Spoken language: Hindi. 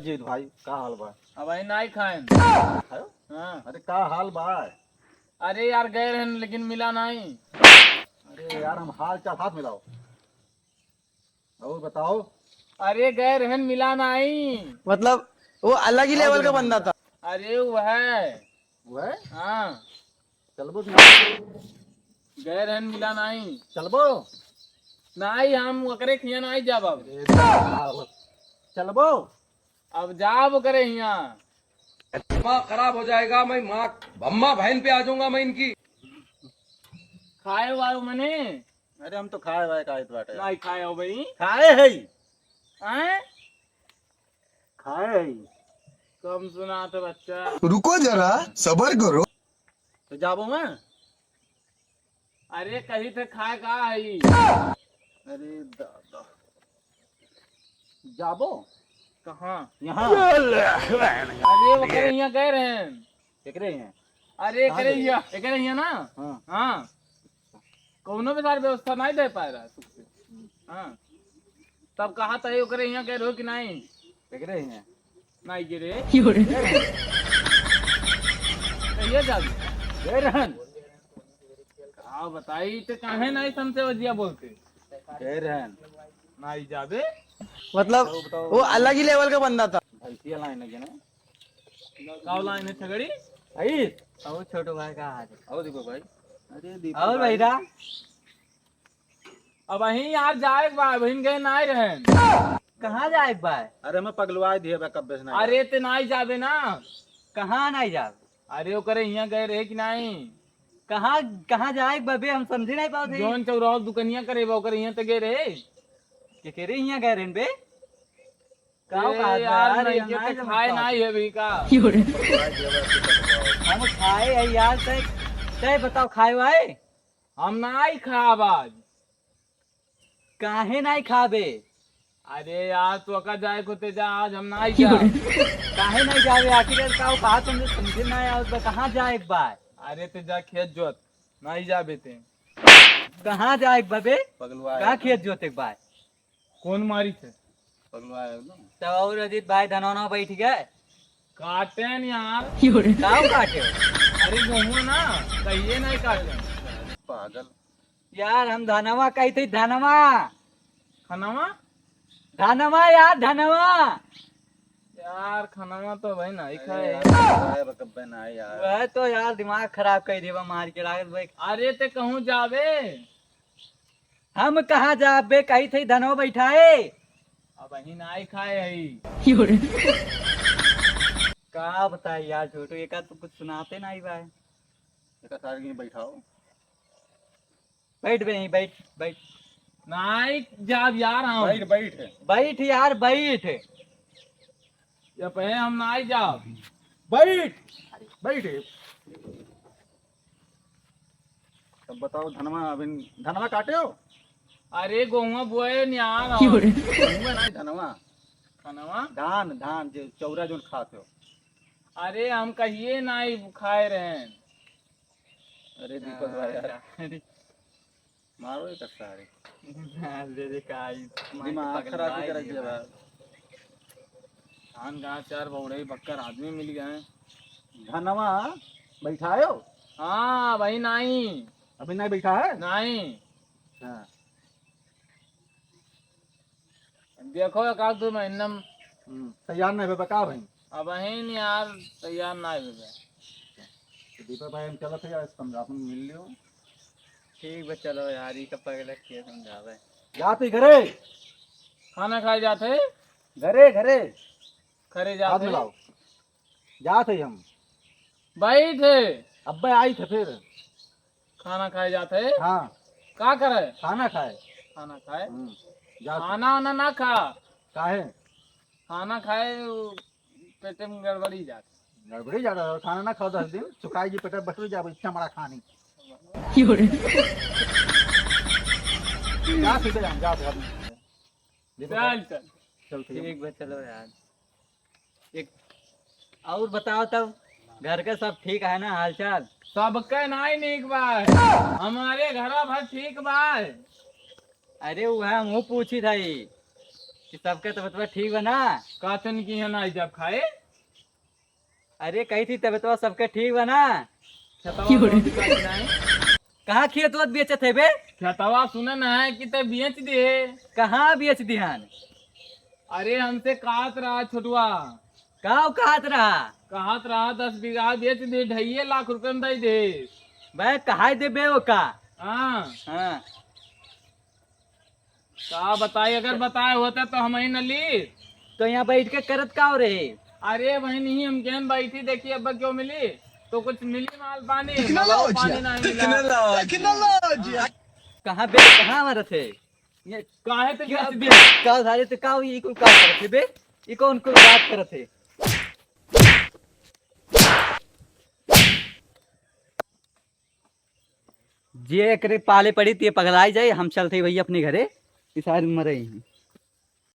जीत भाई का हाल बा? अब भाई नहीं खाए। खायो? हाँ। अरे का हाल बा? अरे यार गए रहे लेकिन मिला नहीं। अरे यार हम हाल चाल हाथ मिलाओ और बताओ। अरे गए रहे मिला नहीं। मतलब वो अलग ही लेवल का बंदा था। अरे वो है। वो है? हाँ चलबो कि गए रहे मिला नहीं। चलबो? नहीं हम ओकरे खिया नहीं जाब अब। अरे साहब, चलबो? अब जाब ओकरे यहाँ। माँ खराब हो जाएगा। मैं माँ अम्मा बहन पे आ जाऊंगा मैं इनकी। खाए वाले मने अरे हम तो खाए भाई का बाटे। नहीं खाए हो भाई। खाए है आए खाए है कम सुना तो बच्चा। रुको जरा सबर करो। तो जाबो मैं? अरे कहीं थे खाए का है। अरे दादा जाबो कहाँ? यहाँ अरे ओकरे यहाँ गए रहे। एकरे हैं। अरे कहाँ एकरे गए? यहाँ एकरे यहाँ ना। हाँ हाँ कौनो भी सारी व्यवस्था नहीं दे पा रहा है सुख से। हाँ तब कहा था ओकरे यहाँ गए रहो कि नहीं? एकरे हैं। नहीं गिरे कहिए जाबी गए रहन हाँ बताई तो काहे नहीं समझे वजिया बोलते गए रहन। नहीं जाबे। मतलब वो अलग ही लेवल का बंदा था। भैंसिया लाइन है ना? काव लाइन है छगड़ी। आई और छोटो भाई का हाल आओ दीपक भाई। अरे दीपक और भाई भैया अब वहीं यार जाए बा बहन गए नहीं रहे। कहाँ जाए भाई? अरे मैं पगलवाई दिए बा कब्बे से नहीं। अरे ते नहीं जाबे ना। कहाँ नहीं जा? अरे ओकरे यहाँ गए रहे कि नहीं? कहाँ कहाँ जाए बबे? हम समझे नहीं पाते। जोन चौराह दुकनिया करे बा ओकरे यहाँ ते गए रहे। के केरे यहाँ गए रेन बे? ए यार नहीं के ते खाए नहीं है भी का। हम खाए है यार। तय तय बताओ खाए भाई? हम नहीं खाब आज। काहे नहीं खाबे? अरे यार तो का जाए को ते जा आज हम नहीं जा। काहे नहीं जावे? आखिर का कहा तुमने समझे ना यार। कहाँ जाए बाय? अरे ते जा खेत जोत नहीं जाबे ते। कहाँ जाए बबे? पगलवाई कहाँ खेत जोते बाय? कौन मारी थे? पगलवाई ना। तो और अजीत भाई धनौना बैठ गए। काटे न यार। गाँव काटे हो? अरे घूमो ना कहिए नहीं काटे। पागल यार हम धनवा कही थी। धनवा खानावा धनवा यार धनवा। यार खानावा तो भाई नहीं खाए। पगलवाई बा कब्बे नहीं यार। वह तो यार दिमाग खराब कर देवा मार के लागत भाई। अरे ते कहूँ जाबे। हम कहाँ जाबे? कही थी धनवा बैठाए। अब वही नहीं खाए है। का बताए यार छोटू एक तो कुछ सुनाते नहीं भाई। एक सार के बैठाओ। बैठ बे बैठ बैठ नहीं जाब यार हम। बैठ बैठ बैठ यार बैठ। या पे हम नहीं जाब। बैठ बैठ। तब बताओ धनमा अभी धनमा काटे हो? अरे गोहुआ बोए न यार। हुआ नहीं धनमा। खानावा धान धान जो चौरा जो खाते हो। अरे हम कहिए नहीं खाए रहे। अरे दीपक भाई यार मारो एक सारे दिमाग खराब कर दिया भाई। धान गाँव चार बौड़े बक्कर आदमी मिल गए। धनमा बैठाए हो? हाँ भाई नहीं। अभी नहीं बैठा है? नहीं हाँ। देखो एक आध दो महीना में। तैयार नहीं बे बका भाई। अब वही यार तैयार नहीं हुए। तो दीपक भाई हम चलत है यार समझा अपन मिल लियो। ठीक बे चलो यार। कब पहले के समझावे जाते घरे खाना खाए जाते घरे घरे खरे हाथ जाते मिलाओ। जाते हम बैठे अब्बे आई थे फिर। खाना खाए जाते। हाँ का करे? खाना खाए। खाना खाए। जा खाना वाना ना खा। काहे? खाना खाए वो पेटे में गड़बड़ी जाती। गड़बड़ी जा रहा है। खाना ना खाओ 10 दिन सुखाई जी पेट बटू जा इच्छा मरा खानी। जा सीधे हम जा चल चल चल ठीक बे चलो यार। एक और बताओ तब घर का सब ठीक है ना हालचाल? सबके नहीं निक बा। हमारे घर भर ठीक बा। अरे वह मुँह पूछी था कि सबके तबियतवा ठीक बना। कातन की है ना जब खाए अरे कही थी तबियतवा सबके ठीक बना। कहाँ खेत वत बेचत है बे? खेतवा सुनन है कि ते बेच दे। कहाँ बेच दिहान? अरे हमसे काट रहा छोटुआ, कहाँ कहत रहा? कहत रहा 10 बीघा बेच दे, 2.5 लाख रुपए में दे दे। भाई कहा दे बे वो का? हाँ हाँ का बताई, अगर बताए होता तो हम ही न ली। तो यहाँ बैठ के करत का हो रहे? अरे वही नहीं, हम केन बैठी देखी अब क्यों मिली, तो कुछ मिली माल पानी, मगर पानी नहीं मिला। कहाँ बे कहाँ हमारा थे? ये काहे तो बेच दे। का सारे तो का ये कुल का करत थे बे? ये कौन कुल बात करत थे? जे एकरे पाले पड़ी ते पगलाई जाए, हम चलते भैया अपने घरे, इस मरे ही।